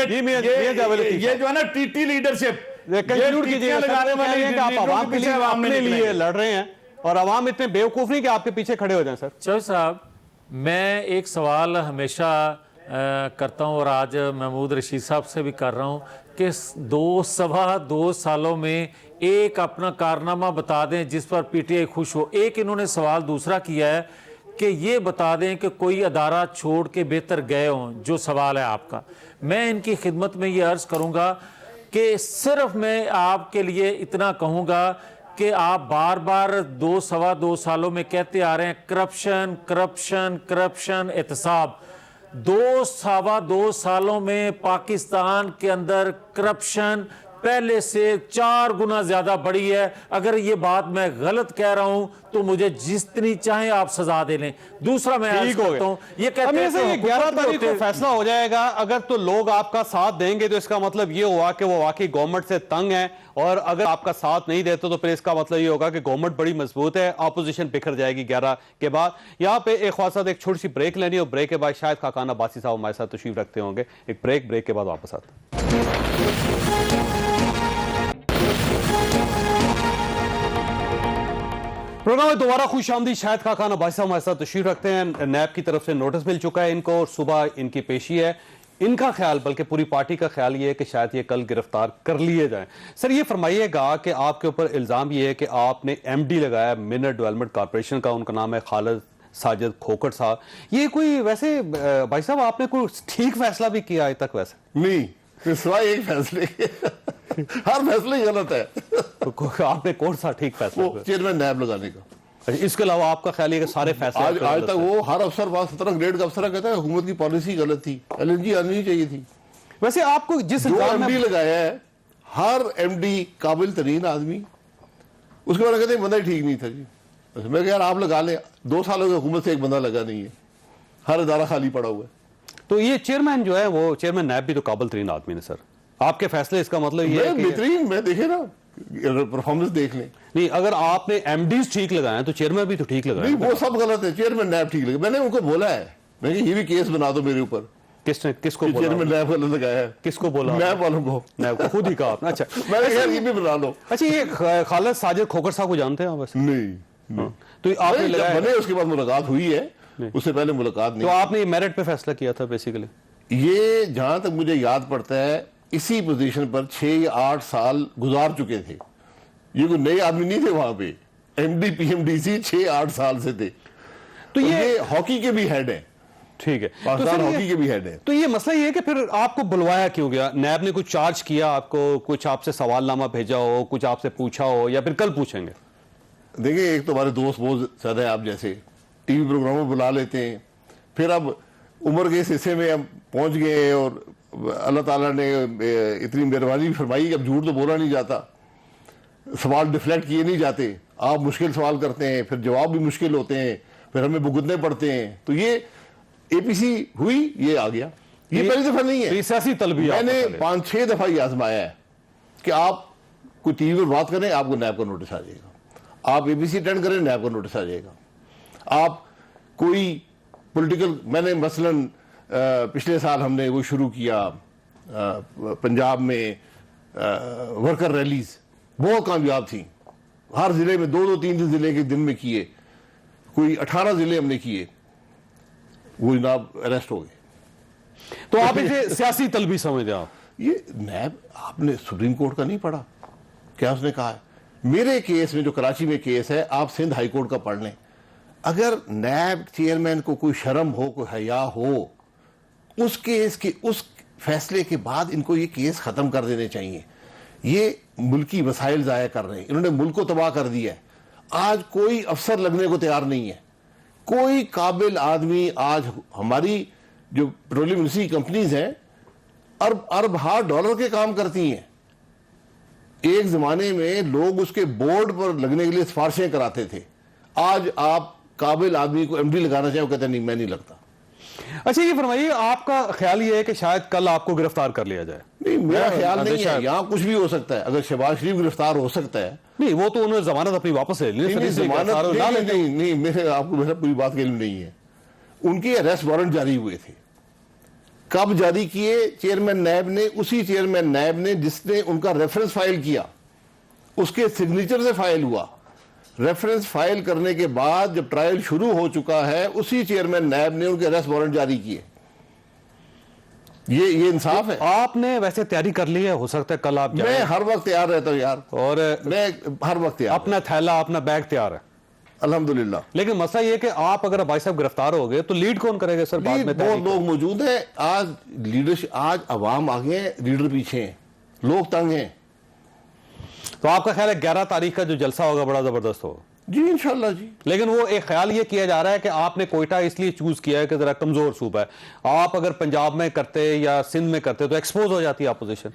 ये जो है ना टीटी लीडरशिप, लगाने वाले हैं कि आप अवाम के लिए अपने लिए लड़ रहे हैं और अवाम इतने बेवकूफ नहीं कि आपके पीछे खड़े हो जाएं। सर चौधरी साहब, मैं एक सवाल हमेशा करता हूं और आज महमूद रशीद साहब से भी कर रहा हूं कि 2 सालों में एक अपना कारनामा बता दें जिस पर PTI खुश हो। एक इन्होंने सवाल दूसरा किया है कि ये बता दें कि कोई अदारा छोड़ के बेहतर गए हों, जो सवाल है आपका। मैं इनकी खिदमत में ये अर्ज़ करूँगा कि सिर्फ मैं आपके लिए इतना कहूँगा कि आप बार बार 2 सालों में कहते आ रहे हैं करप्शन करप्शन करप्शन एहतसाब। 2 सालों में पाकिस्तान के अंदर करप्शन पहले से 4 गुना ज्यादा बढ़ी है। अगर ये बात मैं गलत कह रहा हूं तो मुझे जितनी चाहे आप सजा दे लें। दूसरा मैं अर्ज करता हूं, ये कहते हैं कि 11 तारीख को फैसला हो जाएगा, अगर तो लोग आपका साथ देंगे तो इसका मतलब ये हुआ कि वो वाकई गवर्नमेंट से तंग है, और अगर आपका साथ नहीं देते तो फिर इसका मतलब ये होगा कि गवर्नमेंट बड़ी मजबूत है, ऑपोजिशन बिखर जाएगी 11 के बाद। यहाँ पे एक ख्वासा एक छोटी सी ब्रेक लेनी है और ब्रेक के बाद शायद खाकान अब्बासी साहब हमारे साथ तशरीफ रखते होंगे। एक ब्रेक के बाद वापस आते हैं। प्रोग्राम में दोबारा खुशामदी। शायद खाकान अब्बासी साहब हमारे साथ तशरीफ रखते हैं। नैब की तरफ से नोटिस मिल चुका है इनको और सुबह इनकी पेशी है। इनका ख्याल, बल्कि पूरी पार्टी का ख्याल ये है कि शायद ये कल गिरफ्तार कर लिए जाएं। सर ये फरमाइएगा कि आपके ऊपर इल्ज़ाम ये है कि आपने MD लगाया मिनट डेवलपमेंट कॉर्पोरेशन का, उनका नाम है खालिद साजिद खोखर साहब। ये कोई वैसे भाई साहब आपने कोई ठीक फैसला भी किया आज तक? वैसे नहीं, सिवाय एक फैसले हर फैसले गलत है। तो आपने कौन सा ठीक फैसला? चेयरमैन नैब लगाने का। इसके अलावा आपका ख्याल है कि सारे फैसले आज तक वो हर अफसर 17 ग्रेड का अफसर कहता है हुकूमत की पॉलिसी गलत थी, LNG आनी नहीं चाहिए थी। वैसे आपको जिस जो MD लगाया है, हर MD काबिल तरीन आदमी, उसके बाद कहते हैं बंदा ही ठीक नहीं था जी। मैं कहा यार आप लगा लें, 2 सालों की हुकूमत से एक बंदा लगा नहीं है, हर इदारा खाली पड़ा हुआ है। तो ये चेयरमैन जो है वो चेयरमैन नैब भी तो काबिल तरीन आदमी है सर, आपके फैसले इसका मतलब ये है कि बेहतरीन, मैं देखे ना परफॉर्मेंस देख लें। नहीं, अगर आपने एमडीज ठीक लगाए तो चेयरमैन भी तो ठीक लगाए। नहीं वो सब गलत है, चेयरमैन नैब ठीक लगे। मैंने उनको बोला है, मैं ये भी केस बना दो मेरे ऊपर। किसने, किसको बोला? चेयरमैन नैब गलत लगाया है। किसको बोला? नैब वालों को। नैब को खुद ही कहा आपने? अच्छा मैंने कहा ये भी बना लो। अच्छा, ये खालिद साजिद खोखर साहब को जानते हैं आप वैसे? नहीं, तो आपने जब लगाया, बने उसके बाद मुलाकात हुई है, उससे पहले मुलाकात तो नहीं। आपने मेरिट पे फैसला किया था बेसिकली? ये जहां तक मुझे याद पड़ता है इसी पोजीशन पर 6 या 8 साल गुजार चुके थे। ये कोई नए आदमी नहीं थे वहां पे, एमडी पीएमडीसी 6-8 साल से थे। तो ये हॉकी के भी हेड हैं। ठीक है, पाकिस्तान तो हॉकी के भी हेड हैं। तो ये मसला ये है कि फिर आपको बुलवाया क्यों गया? नैब ने कुछ चार्ज किया आपको, कुछ आपसे सवालनामा भेजा हो, कुछ आपसे पूछा हो, या फिर कल पूछेंगे? देखिए, एक तो हमारे दोस्त बहुत ज्यादा है, आप जैसे टीवी प्रोग्रामों में बुला लेते हैं, फिर अब उम्र के इस हिस्से में हम पहुंच गए और अल्लाह ताला ने इतनी मेहरबानी फरमाई कि अब झूठ तो बोला नहीं जाता, सवाल डिफ्लेक्ट किए नहीं जाते। आप मुश्किल सवाल करते हैं, फिर जवाब भी मुश्किल होते हैं, फिर हमें भुगतने पड़ते हैं। तो ये एपीसी हुई, ये आ गया। ये पहली दफा नहीं है, सियासी तलबी मैंने 5-6 दफा ये आजमाया है कि आप कोई टीवी पर बात करें, आपको नैब का नोटिस आ जाएगा। आप एबीसी अटेंड करें, नैब का नोटिस आ जाएगा। आप कोई पॉलिटिकल, मैंने मसलन पिछले साल हमने वो शुरू किया पंजाब में वर्कर रैलीज, बहुत कामयाब थी। हर जिले में 2-2, 3-3 जिले के दिन में किए, कोई 18 जिले हमने किए। वो जनाब अरेस्ट हो गए। तो आप इसे सियासी तलबी समझते आप? ये नैब, आपने सुप्रीम कोर्ट का नहीं पढ़ा क्या उसने कहा है? मेरे केस में जो कराची में केस है, आप सिंध हाई कोर्ट का पढ़ लें। अगर नैब चेयरमैन को कोई शर्म हो, कोई हया हो, उस केस के उस फैसले के बाद इनको ये केस खत्म कर देने चाहिए। ये मुल्की वसाइल जाया कर रहे हैं, इन्होंने मुल्क को तबाह कर दिया है। आज कोई अफसर लगने को तैयार नहीं है, कोई काबिल आदमी। आज हमारी जो पेट्रोलियम इंडस्ट्री कंपनीज हैं, अरब हार डॉलर के काम करती हैं। एक जमाने में लोग उसके बोर्ड पर लगने के लिए सिफारिशें कराते थे। आज आप काबिल आदमी को एमडी लगाना चाहे, वो कहते हैं नहीं, मैं नहीं लगता। अच्छा, ये फरमाइए, आपका ख्याल ये है कि शायद कल आपको गिरफ्तार कर लिया जाए? नहीं, मेरा ख्याल नहीं है, यहाँ कुछ भी हो सकता है। अगर शहबाज शरीफ गिरफ्तार हो सकता है। नहीं, वो तो उन्होंने जमानत अपनी वापस ले ली। नहीं, मेरे आपको मेरा पूरी बात के लिए नहीं है। उनके अरेस्ट वारंट जारी हुए थे। कब जारी किए? चेयरमैन नैब ने, उसी चेयरमैन नैब ने जिसने उनका रेफरेंस फाइल किया, उसके सिग्नेचर से फाइल हुआ। रेफरेंस फाइल करने के बाद जब ट्रायल शुरू हो चुका है, उसी चेयरमैन नैब ने उनके अरेस्ट वारंट जारी किए। ये इंसाफ है। आपने वैसे तैयारी कर ली है? हो सकता है कल आप जाएं। मैं हर वक्त तैयार रहता हूं यार, और मैं हर वक्त तैयार। अपना थैला, अपना बैग तैयार है अल्हम्दुलिल्लाह। लेकिन मसला ये कि आप अगर भाई साहब गिरफ्तार हो गए तो लीड कौन करेगा सर? बाद में बहुत लोग मौजूद हैं। आज लीडरशिप, आज अवाम आगे हैं, लीडर पीछे हैं, लोग तंग हैं। तो आपका ख्याल है 11 तारीख का जो जलसा होगा बड़ा जबरदस्त होगा? जी इंशाल्लाह जी। लेकिन वो एक ख्याल ये किया जा रहा है कि आपने कोयटा इसलिए चूज किया है कि जरा कमजोर सूबा है। आप अगर पंजाब में करते या सिंध में करते तो एक्सपोज हो जाती है अपोजिशन।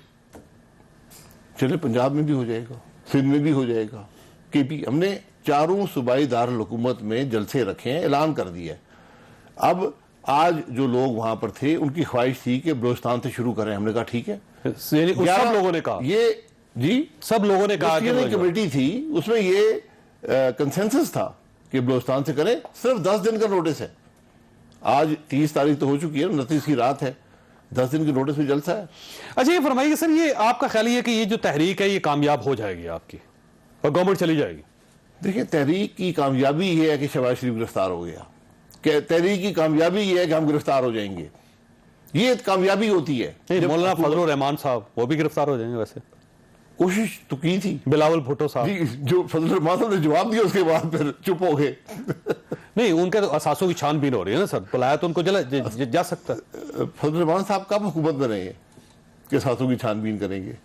चले, पंजाब में भी हो जाएगा, सिंध में भी हो जाएगा। केपी, हमने 4 सूबाई दारुल हुकूमत में जलसे रखे हैं, ऐलान कर दिया है। अब आज जो लोग वहां पर थे, उनकी ख्वाहिश थी कि बलोचिस्तान से शुरू करें। हमने कहा ठीक है। सब लोगों ने कहा, ये जी सब लोगों ने कहा कि कमेटी थी, उसमें ये कंसेंसस था कि बलोचिस्तान से करें। सिर्फ 10 दिन का नोटिस है। आज 30 तारीख तो हो चुकी है, 29 की रात है, 10 दिन के नोटिस में जलसा है। अच्छा, ये फरमाइए सर, ये आपका ख्याल है कि ये जो तहरीक है ये कामयाब हो जाएगी आपकी और गवर्नमेंट चली जाएगी? देखिए, तहरीक की कामयाबी ये है कि शहबाज शरीफ गिरफ्तार हो गया। तहरीक की कामयाबी ये है कि हम गिरफ्तार हो जाएंगे, ये कामयाबी होती है। मौलाना फजलुर रहमान साहब वो भी गिरफ्तार हो जाएंगे? वैसे कोशिश तो की थी। बिलावल भुट्टो साहब जी, जो फजलुर रहमान साहब ने जवाब दिया उसके बाद फिर चुप हो गए। नहीं, उनके तो असासों की छानबीन हो रही है ना सर, बुलाया तो उनको जा सकता है। फजलुर रहमान साहब कब हुकूमत में रहे कि असासों की छानबीन करेंगे?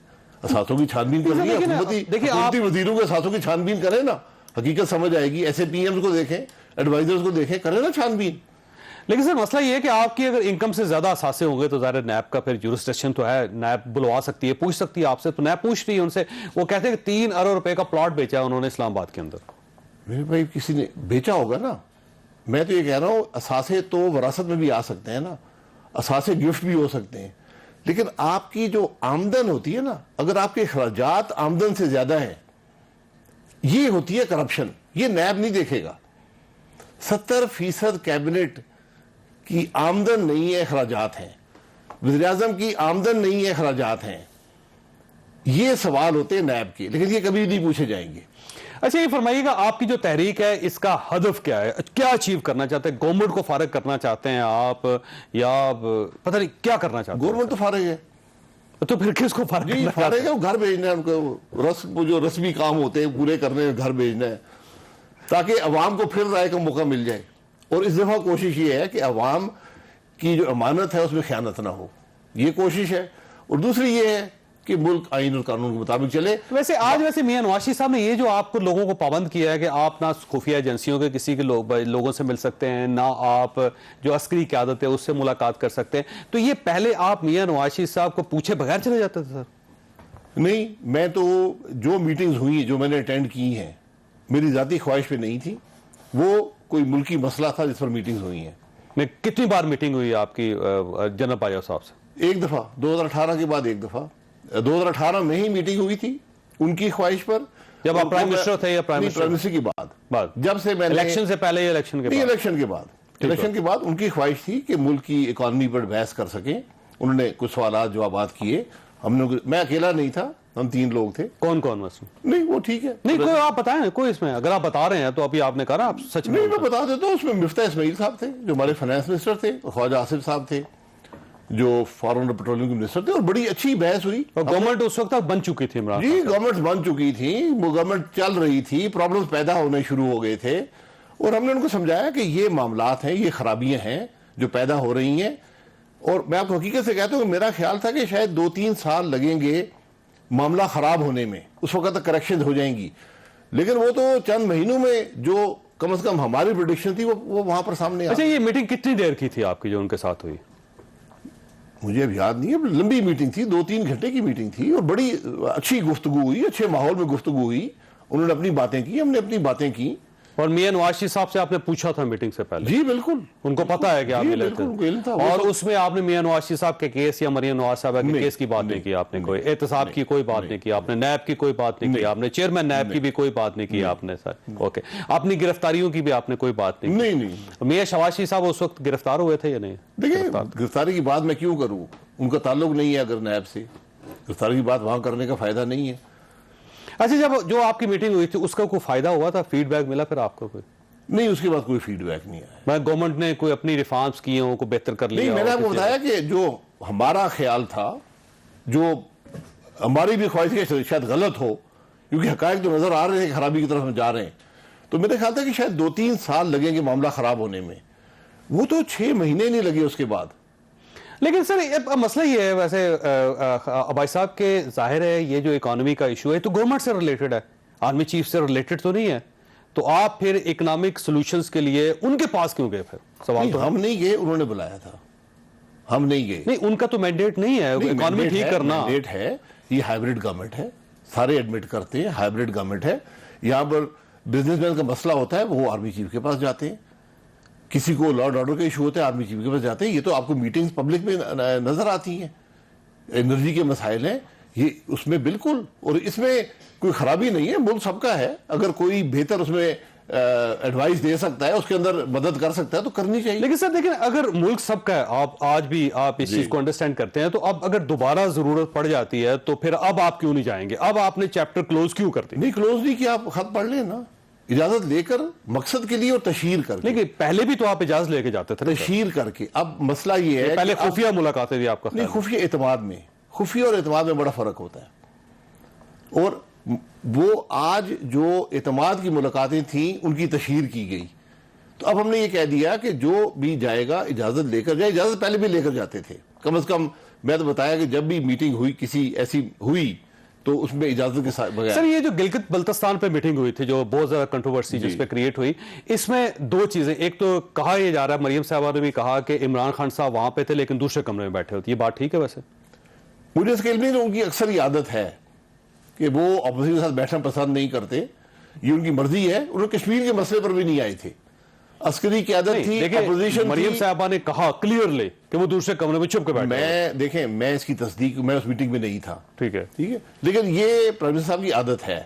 असासों की छानबीन करेंगे, हुकूमती वजीरों के असासों की छानबीन करें ना, हकीकत समझ आएगी। ऐसे पीएम को देखें, एडवाइजर्स को देखें, करें ना छानबीन। लेकिन सर मसला ये है कि आपकी अगर इनकम से ज्यादा असासे होंगे तो ज़ाहिर नैब का फिर जुरिस्डिक्शन तो है, नैब बुलवा सकती है, पूछ सकती है आपसे, तो नैब पूछ रही है उनसे। वो कहते हैं कि 3 अरब रुपए का प्लॉट बेचा है उन्होंने इस्लामाबाद के अंदर। मेरे भाई किसी ने बेचा होगा ना, मैं तो ये कह रहा हूं असासे तो वरासत में भी आ सकते हैं ना, असासे गिफ्ट भी हो सकते हैं, लेकिन आपकी जो आमदन होती है ना, अगर आपके अखराजात आमदन से ज्यादा है, ये होती है करप्शन। ये नैब नहीं देखेगा। 70% कैबिनेट की आमदन नहीं है, अखराजात हैं। वज़ीर-ए-आज़म की आमदन नहीं है, अखराजात हैं। ये सवाल होते हैं नैब के, लेकिन ये कभी नहीं पूछे जाएंगे। अच्छा ये फरमाइएगा, आपकी जो तहरीक है इसका हदफ क्या है, क्या अचीव करना चाहते हैं? गवर्नमेंट को फारिग करना चाहते हैं आप, या पता नहीं क्या करना चाहते हैं? गवर्नमेंट तो फारिग है, तो फिर किसको फारिग जी करना फारिग है, वो घर भेजना है उनको, जो रस्मी काम होते हैं पूरे करने हैं, घर भेजना है, ताकि अवाम को फिर राय का मौका मिल जाए। और इस दफा कोशिश ये है कि अवाम की जो अमानत है उसमें ख्यानत ना हो, ये कोशिश है। और दूसरी ये है कि मुल्क आइन और कानून के मुताबिक चले। वैसे आज मियां नवाज शरीफ साहब ने ये जो आपको लोगों को पाबंद किया है कि आप ना खुफिया एजेंसियों के किसी के लोगों से मिल सकते हैं, ना आप जो अस्करी क़यादत है उससे मुलाकात कर सकते हैं, तो ये पहले आप मियां नवाज शरीफ साहब को पूछे बगैर चले जाते थे? सर नहीं, मैं तो जो मीटिंग्स हुई, जो मैंने अटेंड की हैं, मेरी जाती ख्वाहिश पे नहीं थी, वो कोई मुल्की मसला था जिस पर मीटिंग्स हुई हैं। कितनी बार मीटिंग हुई आपकी जनरल बाजवा साहब से? एक दफा 2018 के बाद, एक दफा 2018 में ही मीटिंग हुई थी उनकी ख्वाहिश पर, जब आप प्राइम मिनिस्टर थे या प्राइम मिनिस्टर की बाद, जब से मैंने इलेक्शन से पहले या इलेक्शन के बाद? इलेक्शन के बाद उनकी ख्वाहिश थी कि मुल्क की इकॉनमी पर बहस कर सकें। उन्होंने कुछ सवाल जवाबात किए, हमने, मैं अकेला नहीं था, हम 3 लोग थे। कौन कौन मसला? नहीं वो ठीक है, नहीं कोई आप बताएं, कोई इसमें अगर आप बता रहे हैं तो अभी आपने कहा आप सच में। नहीं मैं बता देता हूँ, उसमें मिफ्ता इस्माइल साहब थे जो हमारे फाइनेंस मिनिस्टर थे, और ख्वाजा आसिफ साहब थे जो फॉरेन पेट्रोलियम के मिनिस्टर थे, और बड़ी अच्छी बहस हुई। और गवर्नमेंट उस वक्त बन चुकी थी इमरान जी, गवर्नमेंट बन चुकी थी, वो गवर्नमेंट चल रही थी, प्रॉब्लम्स पैदा होने शुरू हो गए थे, और हमने उनको समझाया कि ये मामलात हैं, ये खराबियां हैं जो पैदा हो रही हैं। और मैं आपको हकीकत से कहता हूँ, मेरा ख्याल था कि शायद 2-3 साल लगेंगे मामला खराब होने में, उस वक्त तक करेक्शन हो जाएंगी, लेकिन वो तो चंद महीनों में जो कम से कम हमारी प्रेडिक्शन थी वो वहां पर सामने आ। अच्छा ये मीटिंग कितनी देर की थी आपकी जो उनके साथ हुई? मुझे अब याद नहीं है, लंबी मीटिंग थी, 2-3 घंटे की मीटिंग थी, और बड़ी अच्छी गुफ्तगू हुई, अच्छे माहौल में गुफ्तगू हुई। उन्होंने अपनी बातें की, हमने अपनी बातें की। और मियां नवाज शरीफ साहब से आपने पूछा था मीटिंग से पहले? जी बिल्कुल, उनको पता है कि आप मिले थे, और उसमें आपने मियां नवाज शरीफ साहब के केस या मरियम नवाज साहब के केस की बात नहीं की आपने, कोई एहतसाब की कोई बात नहीं की आपने, नैब की कोई बात नहीं की आपने, चेयरमैन नैब की भी कोई बात नहीं की आपने? सर ओके, अपनी गिरफ्तारियों की भी आपने कोई बात नहीं? नहीं। मियां शहबाज शरीफ साहब उस वक्त गिरफ्तार हुए थे या नहीं? देखिए, गिरफ्तारी की बात मैं क्यों करूं, उनका ताल्लुक नहीं है अगर नैब से, गिरफ्तारी की बात वहां करने का फायदा नहीं है। अच्छा, जब जो आपकी मीटिंग हुई थी उसका कोई फायदा हुआ था, फीडबैक मिला फिर आपको कोई? नहीं, उसके बाद कोई फीडबैक नहीं आया। मैं गवर्नमेंट ने कोई अपनी रिफॉर्म्स किए हो, को बेहतर कर लिया? नहीं, मैंने आपको बताया कि जो हमारा ख्याल था, जो हमारी भी ख्वाहिश है शायद गलत हो, क्योंकि हकायक तो नजर आ रहे हैं, खराबी की तरफ हम जा रहे हैं, तो मेरे ख्याल था कि शायद 2-3 साल लगेंगे मामला खराब होने में, वो तो 6 महीने नहीं लगे उसके बाद। लेकिन सर मसला ये है, वैसे अबाई साहब के जाहिर है ये जो इकोनॉमी का इशू है तो गवर्नमेंट से रिलेटेड है, आर्मी चीफ से रिलेटेड तो नहीं है, तो आप फिर इकोनॉमिक सॉल्यूशंस के लिए उनके पास क्यों गए? फिर सवाल तो हम नहीं गए, उन्होंने बुलाया था, हम नहीं गए। नहीं, उनका तो मैंडेट नहीं है इकोनॉमी ठीक करना। मैंडेट है, ये हाइब्रिड गवर्नमेंट है, सारे एडमिट करते हैं, हाइब्रिड गवर्नमेंट है। यहाँ पर बिजनेसमैन का मसला होता है, वो आर्मी चीफ के पास जाते हैं, किसी को लॉ एंड ऑर्डर का इशू होता है, आर्मी चीफ के पास जाते हैं। ये तो आपको मीटिंग्स पब्लिक में नजर आती हैं, एनर्जी के मसाइल हैं ये, उसमें बिल्कुल, और इसमें कोई खराबी नहीं है, मुल्क सबका है, अगर कोई बेहतर उसमें एडवाइस दे सकता है, उसके अंदर मदद कर सकता है तो करनी चाहिए। लेकिन सर देखिए, अगर मुल्क सबका है, आप आज भी आप इस चीज को अंडरस्टैंड करते हैं, तो अब अगर दोबारा जरूरत पड़ जाती है तो फिर अब आप क्यों नहीं जाएंगे? अब आपने चैप्टर क्लोज क्यों कर दिया? नहीं, क्लोज नहीं किया, आप खत पढ़ लेना, इजाजत लेकर मकसद के लिए और तशहीर करके। लेकिन पहले भी तो आप इजाजत लेके जाते थे, तशहीर करके। अब मसला ये है, पहले खुफिया मुलाकातें थी आपका? नहीं, खुफिया एतमाद में, खुफिया और एतमाद में बड़ा फर्क होता है, और वो आज जो एतमाद की मुलाकातें थी उनकी तशहीर की गई, तो अब हमने ये कह दिया कि जो भी जाएगा इजाजत लेकर जाए। इजाजत पहले भी लेकर जाते थे, कम से कम मैं तो बताया कि जब भी मीटिंग हुई, किसी ऐसी हुई, तो उसमें इजाजत के साथ बगैर। सर ये जो गिलगित बल्तिस्तान पे मीटिंग हुई थी जो बहुत ज्यादा कंट्रोवर्सी जिस पे क्रिएट हुई, इसमें दो चीजें, एक तो कहा यह जा रहा है, मरियम साहबा ने भी कहा कि इमरान खान साहब वहां पे थे लेकिन दूसरे कमरे में बैठे होते, ये बात ठीक है? वैसे मुझे इसके इल्म नहीं, उनकी अक्सर ये आदत है कि वो अपोजिशन के साथ बैठना पसंद नहीं करते, ये उनकी मर्जी है। उन्होंने कश्मीर के मसले पर भी नहीं आए थे, अस्करी की आदत थी, अपोजिशन। मरियम साहबा ने कहा क्लियरली कि वो दूसरे कमरे में चुप के बैठे। मैं इसकी तस्दीक, मैं उस मीटिंग में नहीं था, ठीक है, लेकिन ये प्राइम मिनिस्टर साहब की आदत है,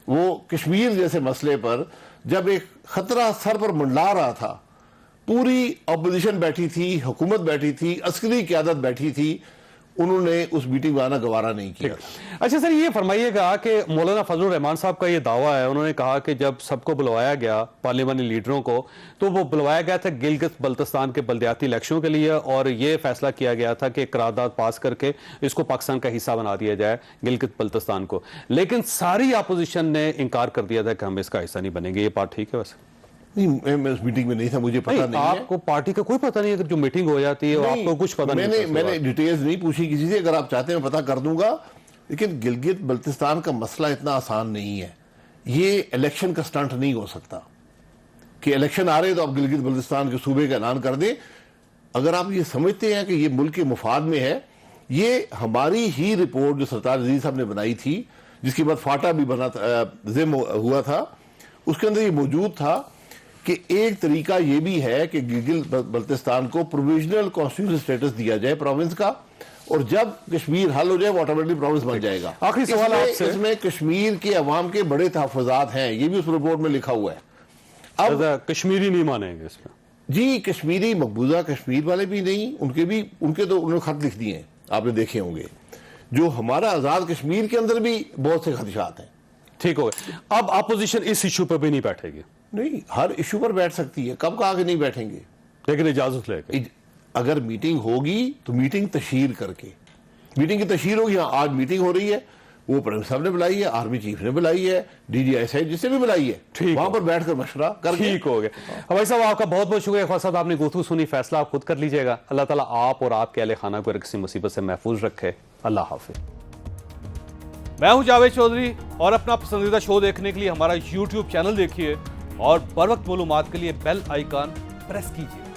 वो कश्मीर जैसे मसले पर जब एक खतरा सर पर मंडला रहा था, पूरी अपोजिशन बैठी थी, हुकूमत बैठी थी, अस्करी क़यादत बैठी थी, उन्होंने उस मीटिंग में आना गवारा नहीं किया। अच्छा सर, ये फरमाइएगा कि मौलाना फजलुर रहमान साहब का ये दावा है, उन्होंने कहा कि जब सबको बुलवाया गया पार्लियामानी लीडरों को, तो वो बुलवाया गया था गिलगित बल्तिस्तान के बल्दियाती इलेक्शनों के लिए, और ये फैसला किया गया था कि करारदाद पास करके इसको पाकिस्तान का हिस्सा बना दिया जाए, गिलगित बल्तिस्तान को। लेकिन सारी अपोजिशन ने इनकार कर दिया था कि हम इसका हिस्सा नहीं बनेंगे, ये बात ठीक है? वैसे नहीं, मैं उस मीटिंग में नहीं था, मुझे पता नहीं है। आपको पार्टी का कोई पता नहीं है? जो मीटिंग हो जाती है आपको कुछ पता नहीं? मैंने डिटेल्स नहीं पूछी किसी से, अगर आप चाहते हैं मैं पता कर दूंगा। लेकिन गिलगित बल्तिस्तान का मसला इतना आसान नहीं है, ये इलेक्शन का स्टंट नहीं हो सकता कि इलेक्शन आ रहे तो आप गिलगित बल्तिस्तान के सूबे का ऐलान कर दें। अगर आप ये समझते हैं कि ये मुल्क के मुफाद में है, ये हमारी ही रिपोर्ट जो सरताज अजीज साहब ने बनाई थी, जिसके बाद फाटा भी बना जिम हुआ था, उसके अंदर ये मौजूद था कि एक तरीका ये भी है कि गिलगित बल्तिस्तान को प्रोविजनल कॉन्स्टिट्यूशनल स्टेटस दिया जाए प्रोविंस का, और जब कश्मीर हल हो जाए वो ऑटोमेटिकली प्रोविंस बन जाएगा। आखिरी सवाल आपसे, इसमें कश्मीर के अवाम के बड़े तहफ़्फ़ुज़ात हैं, ये भी उस रिपोर्ट में लिखा हुआ है। अब कश्मीरी नहीं मानेंगे इसमें? जी, कश्मीरी मकबूजा कश्मीर वाले भी नहीं, उनके तो उन्होंने खत लिख दिए हैं, आपने देखे होंगे। जो हमारा आज़ाद कश्मीर के अंदर भी बहुत से खदशात हैं। ठीक हो गया। अब अपोजिशन इस इशू पर भी नहीं बैठेगी? नहीं, हर इशू पर बैठ सकती है, कब कहा कि नहीं बैठेंगे, लेकिन इजाजत लेके। अगर मीटिंग होगी तो मीटिंग तशहीर करके, मीटिंग की तशहीर होगी। हाँ, आज मीटिंग हो रही है, वो प्राइम साहब ने बुलाई है, आर्मी चीफ ने बुलाई है, DGI जिससे भी बुलाई है, वहां पर बैठकर मशवरा करके। ठीक हो गया। भाई साहब आपका बहुत बहुत शुक्रिया। ख्वाजा साहब आपने गुफ्तगू सुनी, फैसला आप खुद कर लीजिएगा। अल्लाह ताला आप और आपके अहले खाना को किसी मुसीबत से महफूज रखे। अल्लाह हाफिज। मैं हूं जावेद चौधरी, और अपना पसंदीदा शो देखने के लिए हमारा YouTube चैनल देखिए, और बर वक्त मालूमात के लिए बेल आइकन प्रेस कीजिए।